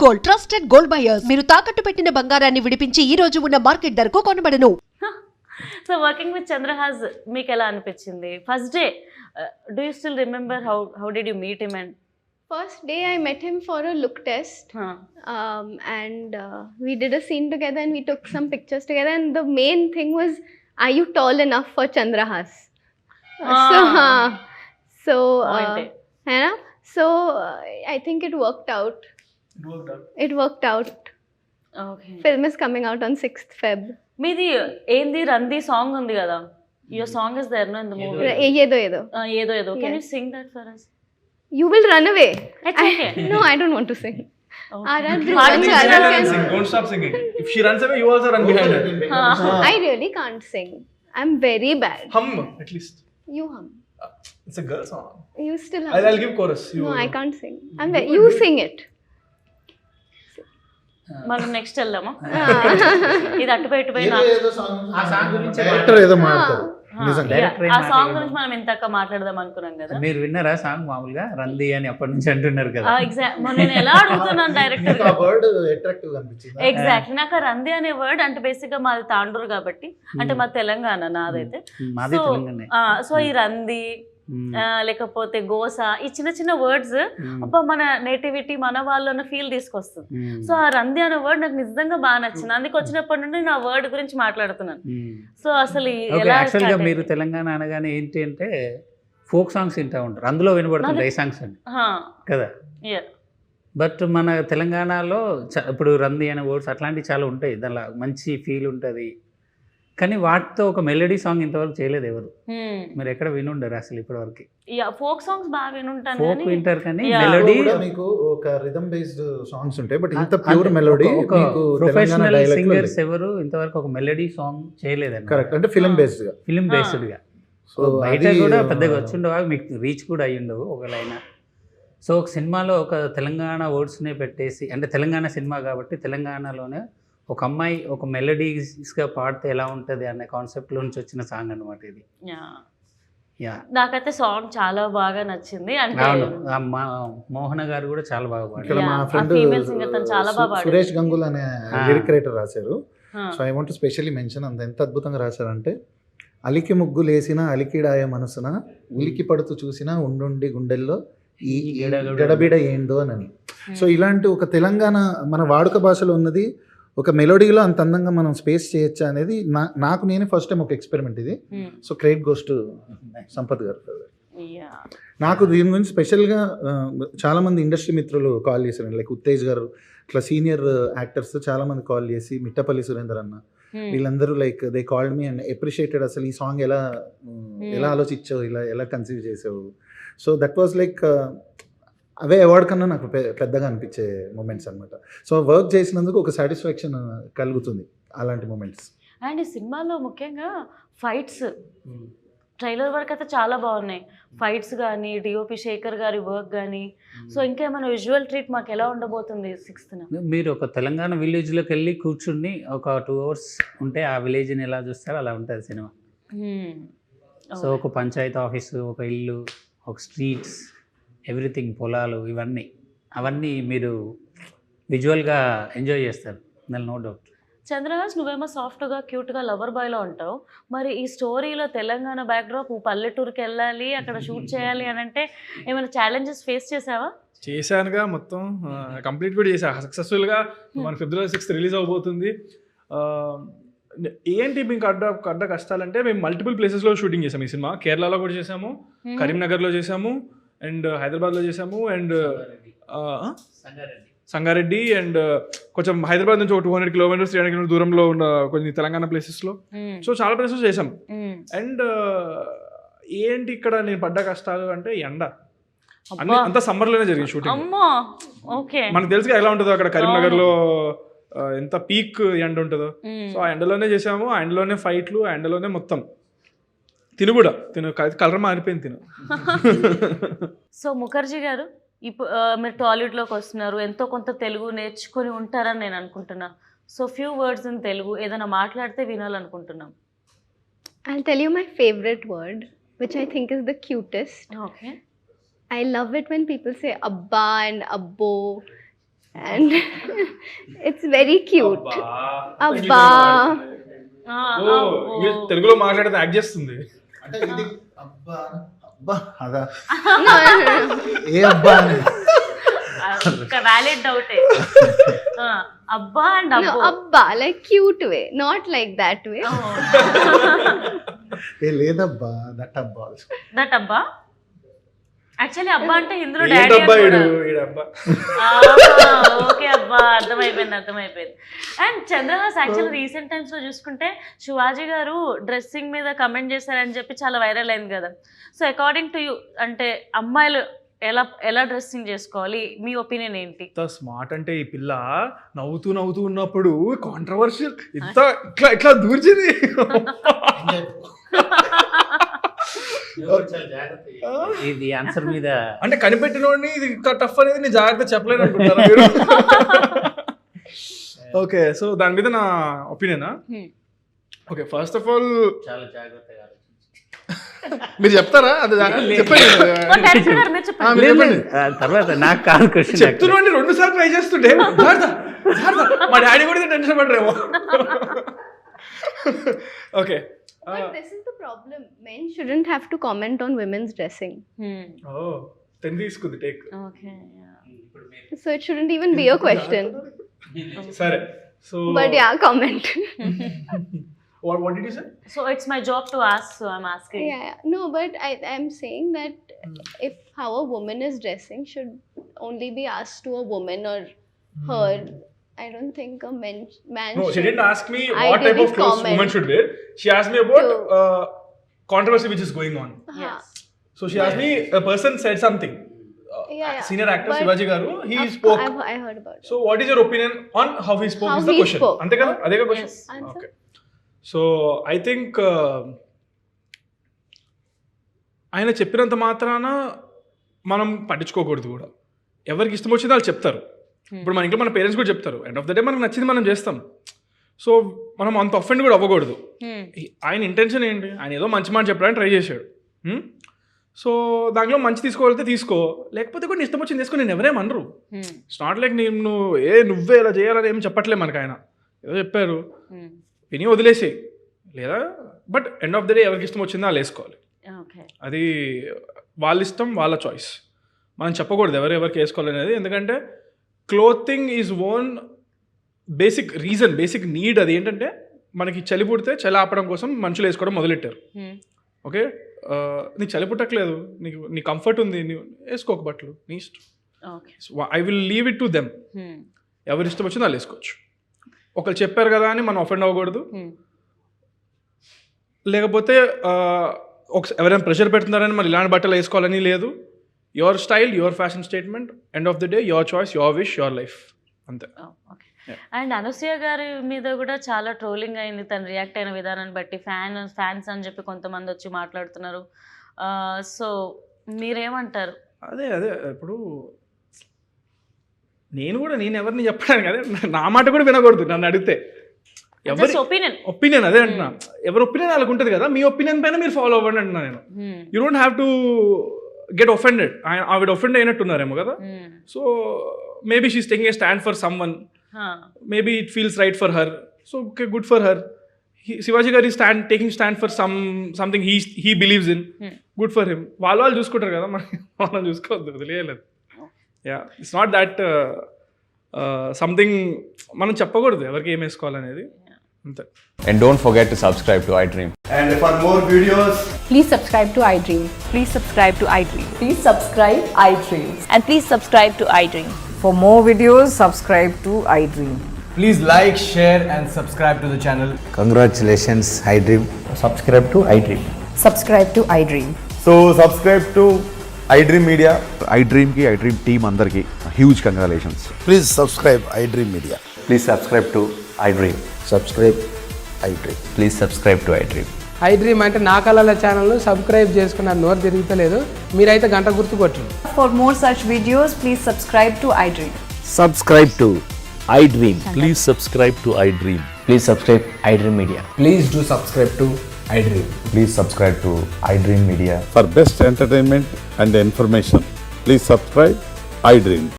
Gold, trusted gold buyers. మీరు తాకట్టు పెట్టిన బంగారాన్ని విడిపించి ఈ రోజు ఉన్న మార్కెట్ ధరకు కొనబడను. సో వర్కింగ్ విత్ చంద్రహాస్ మీకు ఎలా అనిపించింది? First day do you still remember how did you meet him? And First day I met him for a look test, and we did a scene together and we took some pictures together, and the main thing was, are you tall enough for Chandrahas? So है ना? So I think it worked out. It worked out. Okay. Film is coming out on 6th Feb. మీది ఏంది రంది song ఉంది కదా, your song is there no in the movie. ఏదో ఏదో ఏదో ఏదో can you sing that for us? You will run away. It's okay. No, I don't want to sing. Don't stop singing. If she runs away, you also run behind her. I really can't sing. I'm very bad. Hum at least. You hum. It's a girl song. You still hum. I'll give chorus. No, I can't sing. You sing it. మనం next వెళ్దామా? ఇది అటుపైటు పోయి ఆ song గురించి director ఏదో మాట్లాడతారు నిజంగా. ఆ సాంగ్ గురించి మనం ఇంతక మాట్లాడదాం అనుకున్నాం కదా. మీరు విన్నారా సాంగ్? మామూలుగా రంది అని అప్పటి నుంచి అంటున్నారు కదా. నేను ఎలా అడుగుతున్నాను డైరెక్టర్. ఆ వర్డ్ అట్రాక్టివ్ అనిపించింది. ఎగ్జాక్ట్లీ. నాకు ఆ రంది అనే వర్డ్ అంటే బేసిక్ గా మాది తాండూరు కాబట్టి, అంటే మా తెలంగాణ నాదైతే. మాది తెలంగాణ. సో ఈ రంది లేకపోతే గోస, ఈ చిన్న చిన్న వర్డ్స్ అబ్బా మన నేటివిటీ మన వాళ్ళన్న ఫీల్ తీసుకొస్తుంది. సో ఆ రంది అనే వర్డ్ నాకు నిజంగా బాగా నచ్చింది. అందుకు వచ్చినప్పటి నుండి నా వర్డ్ గురించి మాట్లాడుతున్నాను. సో అసలు యాక్చువల్గా మీరు తెలంగాణ అనగానే ఏంటి అంటే ఫోక్ సాంగ్స్ వింటూ ఉంటారు, అందులో వినబడుతుంది ఈ సాంగ్స్ అండి కదా. బట్ మన తెలంగాణలో ఇప్పుడు రంది అనే వర్డ్స్ అట్లాంటివి చాలా ఉంటాయి, దానిలో మంచి ఫీల్ ఉంటుంది. కానీ వాటితో ఒక మెలోడీ సాంగ్ ఇంతవరకు చేయలేదు ఎవరు. మీరు ఎక్కడ వినుండరు అసలు ఇప్పటివరకు. ఫోక్ సాంగ్స్ బాగా వినుంటాను, ఫోక్ వింటారు కానీ మెలోడీ మీకు ఒక రిథమ్ బేస్డ్ సాంగ్స్ ఉంటాయి, బట్ ఇంత ప్యూర్ మెలోడీ ప్రొఫెషనల్ సింగర్స్ ఎవరు ఇంతవరకు ఒక మెలోడీ సాంగ్ చేయలేదండి. కరెక్ట్. అంటే ఫిల్మ్ బేస్డ్ గా సో బయట కూడా పెద్దగా వచ్చిండవు, మీకు రీచ్ కూడా అయ్యిండవు ఒకవేళ. సో ఒక సినిమాలో ఒక తెలంగాణ వర్డ్స్నే పెట్టేసి, అంటే తెలంగాణ సినిమా కాబట్టి తెలంగాణలోనే ఒక అమ్మాయి ఒక మెలోడీస్గా పాడితే ఎలా ఉంటుంది అనే కాన్సెప్ట్లో నుంచి వచ్చిన సాంగ్ అనమాట ఇది. నాకైతే సాంగ్ చాలా బాగా నచ్చింది. అంటే మోహన గారు కూడా చాలా బాగా పాడారు. ఇక్కడ మా ఫ్రెండ్ సురేష్ గంగుల్ అనే లిరిక్ రైటర్ రాశారు. So I want to specially mention, అంత ఎంత అద్భుతంగా రాశారంటే, అలికి ముగ్గులేసిన అలికిడాయ మనసున ఉలికి పడుతూ చూసిన ఉండుండి గుండెల్లో ఈ గడబిడ ఏందో అని. సో ఇలాంటి ఒక తెలంగాణ మన వాడుక భాషలో ఉన్నది ఒక మెలోడీలో అంత అందంగా మనం స్పేస్ చేయొచ్చా అనేది నాకు నేనే ఫస్ట్ టైం ఒక ఎక్స్పెరిమెంట్ ఇది. So credit goes to Sampath గారు. నాకు దీని గురించి స్పెషల్గా చాలామంది ఇండస్ట్రీ మిత్రులు కాల్ చేశారు, లైక్ ఉత్తేజ్ గారు, ఇట్లా సీనియర్ యాక్టర్స్ చాలామంది కాల్ చేసి, మిట్టపల్లి సురేందర్ అన్న, వీళ్ళందరూ like they called me and appreciated అసలు ఈ సాంగ్ ఎలా ఆలోచించావు, ఎలా కన్సీవ్ చేసావు. So that was like away award కన్నా నాకు పెద్దగా అనిపించే మూమెంట్స్ అనమాట. సో వర్క్ చేసినందుకు ఒక సాటిస్ఫాక్షన్ కలుగుతుంది అలాంటి మూమెంట్స్. అండ్ ఈ సినిమాలో ముఖ్యంగా ఫైట్స్, ట్రైలర్ వర్క్ అయితే చాలా బాగున్నాయి. ఫైట్స్ కానీ, డిఓపి శేఖర్ గారి వర్క్ కానీ. సో ఇంకేమైనా విజువల్ ట్రీట్ మాకు ఎలా ఉండబోతుంది 6th? మీరు ఒక తెలంగాణ విలేజ్లోకి వెళ్ళి కూర్చుని ఒక 2 hours ఉంటే ఆ విలేజ్ని ఎలా చూస్తారో అలా ఉంటుంది సినిమా. సో ఒక పంచాయతీ ఆఫీసు, ఒక ఇల్లు, ఒక స్ట్రీట్స్, ఎవ్రీథింగ్, పొలాలు, అవన్నీ మీరు విజువల్గా ఎంజాయ్ చేస్తారు, దాని నో డౌట్. చంద్రహాస్, నువ్వేమో సాఫ్ట్గా క్యూట్గా లవర్ బాయ్లో ఉంటావు. మరి ఈ స్టోరీలో తెలంగాణ బ్యాక్డ్రాప్, పల్లెటూరుకి వెళ్ళాలి, అక్కడ షూట్ చేయాలి అని అంటే ఏమైనా ఛాలెంజెస్ ఫేస్ చేసావా? చేశానుగా, మొత్తం కంప్లీట్ కూడా చేశా సక్సెస్ఫుల్గా. మన February 6th రిలీజ్ అవబోతుంది. ఏంటి మీకు అడ్డ కష్టాలంటే, మేము మల్టిపుల్ ప్లేసెస్లో షూటింగ్ చేసాము ఈ సినిమా. కేరళలో కూడా చేసాము, కరీంనగర్లో చేసాము, అండ్ హైదరాబాద్లో చేసాము, అండ్ సంగారెడ్డి, అండ్ కొంచెం హైదరాబాద్ నుంచి ఒక 200 kilometers 300 kilometers దూరంలో ఉన్న కొన్ని తెలంగాణ ప్లేసెస్లో. సో చాలా ప్లేసెస్ చేసాం. అండ్ ఏంటి ఇక్కడ నేను పడ్డ కష్టాలు అంటే, ఎండ అంతా సమ్మర్లోనే జరిగింది షూటింగ్. మనకు తెలుసుగా ఎలా ఉంటుందో అక్కడ కరీంనగర్లో ఎంత పీక్ ఎండ ఉంటుందో. సో ఆ ఎండలోనే చేసాము, ఆ ఎండలోనే ఫైట్లు, ఆ ఎండలోనే మొత్తం. తిను కలర్ మారిపోయింది తిను. సో ముఖర్జీ గారు, ఇప్పుడు మీరు టాలీవుడ్లోకి వస్తున్నారు, ఎంతో కొంత తెలుగు నేర్చుకొని ఉంటారని నేను అనుకుంటున్నా. So few words in Telugu ఏదైనా మాట్లాడితే వినాలనుకుంటున్నాం. I'll tell you my favorite word, which I think is the cutest. Okay. I love it when people say abba and abbo. and it's very cute. Abba. తెలుగులో మాట్లాడితే act చేస్తుంది. అంటే ఇది అబ్బా అబ్బా అదా ఏ అబ్బా అని వ్యాలిడ్ డౌటే. అబ్బా అండ్ No, అబ్బో. abba, like cute way, not like that way. ఏ లేదబ్బా దట్ అబ్బా ఆల్సో. దట్ అబ్బా యాక్చువల్లీ అబ్బా అంటే ఇందులో ఏంటబ్బా డాడీ ఈడబ్బా. ఓకే అబ్బా, అర్థమైపోయింది. And Chandrahas actually recent times లో చూసుకుంటే శివాజీ గారు డ్రెస్సింగ్ మీద కమెంట్ చేశారని చెప్పి చాలా వైరల్ అయింది కదా. సో అకార్డింగ్ టు యూ అంటే అమ్మాయిలు ఎలా డ్రెస్సింగ్ చేసుకోవాలి, మీ ఒపీనియన్ ఏంటి? ఇంత స్మార్ట్ అంటే ఈ పిల్ల నవ్వుతూ ఉన్నప్పుడు కాంట్రవర్షియల్ ఇంత ఇట్లా దూర్చింది. ఇది ఆన్సర్ మీద అంటే కనిపెట్టినోడిని ఇది ఇంత టఫ్ అనేది నేను జాగ్రత్త చెప్పలేను అనుకుంటారా మీరు? ఓకే, సో దాని మీద నా ఒపీనియనా? ఓకే, ఫస్ట్ ఆఫ్ ఆల్ చాలా జాగ్రత్తగా మీరు చెప్తారా? అది చెప్పండి. తర్వాత నాకు కాదు క్వశ్చన్. చెప్తున్నాండి 2 సార్లు ట్రై చేస్తుంటే మా డాడీ కూడా టెన్షన్ పడరేమో. Okay, But this is the problem. Men shouldn't have to comment on women's dressing. తీసుకుంది take. Okay, So it shouldn't even be a question. సరే, so But yeah, comment. what did you say? So it's my job to ask, so I'm asking. Yeah. No, but I'm saying that if how a woman is dressing should only be asked to a woman or her. I don't think a man No, she should didn't ask me what type ideally of clothes comment. women should wear. She asked me about controversy which is going on. Yes. So she asked me, a person said something. Yeah. Senior actor But Shivaji Garu, he Of spoke. course, I heard about it. So what is your opinion on how he spoke How is the he question. spoke. Ante kada? Ade ka question? Yes. Answer. Okay. So I think ఆయన చెప్పినంత మాత్రాన మనం పట్టించుకోకూడదు కూడా. ఎవరికి ఇష్టం వచ్చిందో వాళ్ళు చెప్తారు. ఇప్పుడు మన ఇంట్లో మన పేరెంట్స్ కూడా చెప్తారు. ఎండ్ ఆఫ్ ద డే మనకు నచ్చింది మనం చేస్తాం. సో మనం అంత అఫెండ్ కూడా అవ్వకూడదు. ఆయన ఇంటెన్షన్ ఏంటి? ఆయన ఏదో మంచి మాట చెప్పడానికి ట్రై చేశాడు. సో దాంట్లో మంచి తీసుకోవాలంటే తీసుకో, లేకపోతే కూడా నీ ఇష్టం వచ్చింది తీసుకో. నేను ఎవరేమనరు. ఇట్స్ నాట్ లైక్ నువ్వే ఇలా చేయాలని ఏం చెప్పట్లే మనకు. ఆయన ఏదో చెప్పారు, విని వదిలేసి లేదా. But end of the day ఎవరికి ఇష్టం వచ్చిందో వాళ్ళు వేసుకోవాలి. అది వాళ్ళ ఇష్టం, వాళ్ళ చాయిస్. మనం చెప్పకూడదు ఎవరికి వేసుకోవాలి అనేది. ఎందుకంటే clothing is own basic reason, basic need. అది ఏంటంటే మనకి చలి పుడితే చలి ఆపడం కోసం మనుషులు వేసుకోవడం మొదలెట్టారు. ఓకే, నీకు చలి పుట్టట్లేదు, నీ కంఫర్ట్ ఉంది, నీవు వేసుకోక బట్టలు నీ ఇష్టం. I will leave it to them. ఎవరి ఇష్టం వచ్చిందో వాళ్ళు వేసుకోవచ్చు. ఒకళ్ళు చెప్పారు కదా అని మనం అఫెండ్ అవ్వకూడదు. లేకపోతే ఎవరైనా ప్రెషర్ పెడుతున్నారని మరి ఇలాంటి బట్టలు వేసుకోవాలని లేదు. Your style, your fashion statement, end of the day your choice, your wish, your life, అంతే. అండ్ అనసూయ గారి మీద కూడా చాలా ట్రోలింగ్ అయింది తను రియాక్ట్ అయిన విధానాన్ని బట్టి. ఫ్యాన్స్ అని చెప్పి కొంతమంది వచ్చి మాట్లాడుతున్నారు. సో మీరేమంటారు? అదే ఇప్పుడు నేను ఎవరిని చెప్పడానికి, అదే నా మాట కూడా వినకూడదు నన్ను అడిగితే. ఎవరి ఒపీనియన్ అదే అంటున్నా. ఎవరి ఒపీనియన్ వాళ్ళకు ఉంటుంది కదా. మీ ఒపీనియన్ పైన మీరు ఫాలో అవ్వండి అంటున్నా నేను. You don't have to get offended. ఆవిడ ఒఫెండ్ అయినట్టున్నారేమో కదా. So maybe she is taking a stand for someone. Maybe it feels right for her. So okay, good for her. Shivaji garu taking stand for something he believes in. Good for him. వాళ్ళు చూసుకుంటారు కదా, మనం చూసుకోవద్దు, వదిలేయలేదు. Yeah, it's not that something మనం చెప్పకూడదు ఎవరికి ఏం వేసుకోవాలనేది, అంతే. And don't forget to subscribe to iDream. And for more videos, please subscribe to iDream. Please subscribe to iDream. Please subscribe iDream. And please subscribe to iDream. For more videos, subscribe to iDream. please like, share and subscribe to the channel. Congratulations, iDream. Subscribe to iDream. Subscribe to iDream. So subscribe to iDream Media. iDream ki iDream team andarki huge congratulations. Please subscribe iDream Media. Please subscribe to iDream. Subscribe iDream. Please subscribe to iDream. iDream అంటే నా కళల ఛానల్ను subscribe చేసుకున్న నోరు తిరుగుతలేదు. మీరైతే గంట గుర్తు కొట్టండి. For more such videos, please subscribe to iDream. Subscribe to iDream. Please subscribe to iDream. Please subscribe iDream Media. Please do subscribe to iDream. Please subscribe to iDream Media. For best entertainment and information, please subscribe iDream.